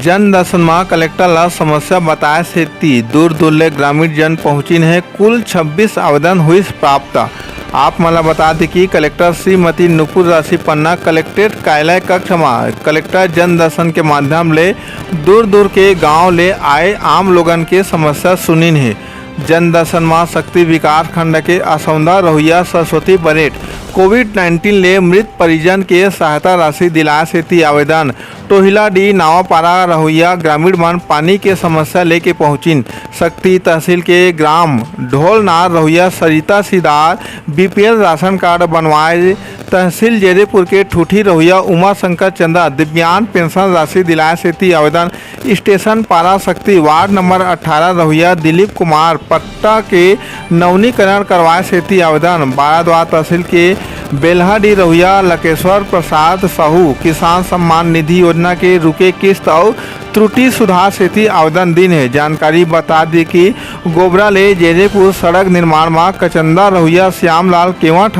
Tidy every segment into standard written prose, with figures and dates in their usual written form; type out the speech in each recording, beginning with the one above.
जन दर्शन में कलेक्टर ला समस्या बताए सेती दूर दूर ले ग्रामीण जन पहुंचिन है। कुल 26 आवेदन हुई प्राप्त। आप मला बता दें कि कलेक्टर श्रीमती नुपुर राशि पन्ना कलेक्ट्रेट कार्यालय कक्ष में कलेक्टर जन दर्शन के माध्यम ले दूर दूर के गांव ले आए आम लोगन के समस्या सुनिन है। जन दर्शन में शक्ति विकास खंड के असौंदा रहुइया सरस्वती बरेट कोविड-19 ले मृत परिजन के सहायता राशि दिलाए सेती आवेदन टोहिला डी नावापारा रहुइया ग्रामीण मन पानी के समस्या लेके पहुंचिन। शक्ति तहसील के ग्राम ढोलनार रहुइया सरिता सीदार बीपीएल राशन कार्ड बनवाए। तहसील जेरेपुर के ठूठी रहुइया उमा शंकर चंदा दिव्यांग पेंशन राशि दिलाए सेती आवेदन। स्टेशन पारा शक्ति वार्ड नंबर 18 रहुइया दिलीप कुमार पट्टा के नवीनीकरण करवाए सेती आवेदन। बाराद्वार तहसील के बेल्हाडी रहुइया लकेश्वर प्रसाद साहू किसान सम्मान निधि योजना के रुके किस्त और त्रुटि सुधार सेती आवेदन दिन है। जानकारी बता दी कि गोबरा ले जेरेपुर सड़क निर्माण में कचंदा रहुइया श्यामलाल केवट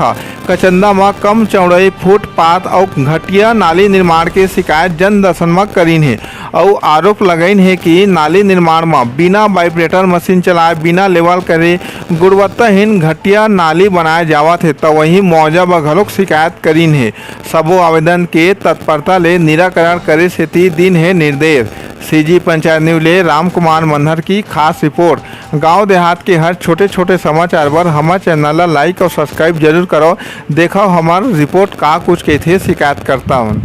कचंदा में कम चौड़ाई फुटपाथ और घटिया नाली निर्माण के शिकायत जन दर्शन में करीन है और आरोप लगाइन है कि नाली निर्माण में बिना वाइब्रेटर मशीन चलाए बिना लेवल करे गुणवत्ताहीन घटिया नाली बनाए जावत है। तो वही मुआवजा व घलोक शिकायत करीन है। सबो आवेदन के तत्परता ले निराकरण करे सेती दिन है निर्देश। सीजी पंचायत न्यूज ले राम कुमार मनहर की खास रिपोर्ट। गांव देहात के हर छोटे छोटे समाचार पर हमारे चैनल ला लाइक और सब्सक्राइब जरूर करो। देखो हमार रिपोर्ट का कुछ कहते शिकायत करता हूँ।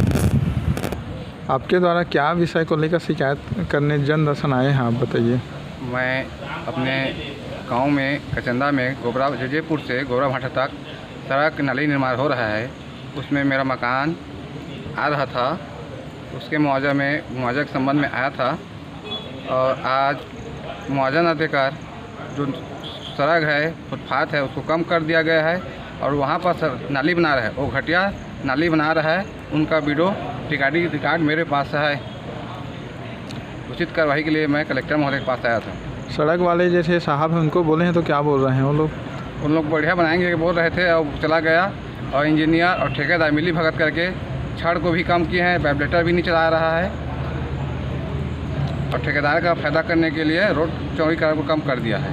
आपके द्वारा क्या विषय को लेकर शिकायत करने जन दर्शन आए हैं, आप बताइए। मैं अपने गांव में कचंदा में गोबरा जजेपुर से गोबरा भाटा तक सड़क नाली निर्माण हो रहा है। उसमें मेरा मकान आ रहा था, उसके मुआवजा के संबंध में आया था और आज मुआवजा न देकर जो सड़क है फुटपाथ है उसको कम कर दिया गया है और वहाँ पर नाली बना रहा है, वो घटिया नाली बना रहा है। उनका वीडियो रिकॉर्ड मेरे पास है। उचित कार्रवाई के लिए मैं कलेक्टर महोदय के पास आया था। सड़क वाले जैसे साहब हैं उनको बोले हैं तो क्या बोल रहे हैं वो लोग? उन लोग बढ़िया बनाएंगे बोल रहे थे और चला गया और इंजीनियर और ठेकेदार मिली भगत करके छड़ को भी कम किए हैं, वाइब्रेटर भी नहीं चला रहा है और ठेकेदार का फायदा करने के लिए रोड चौड़ी को कम कर दिया है।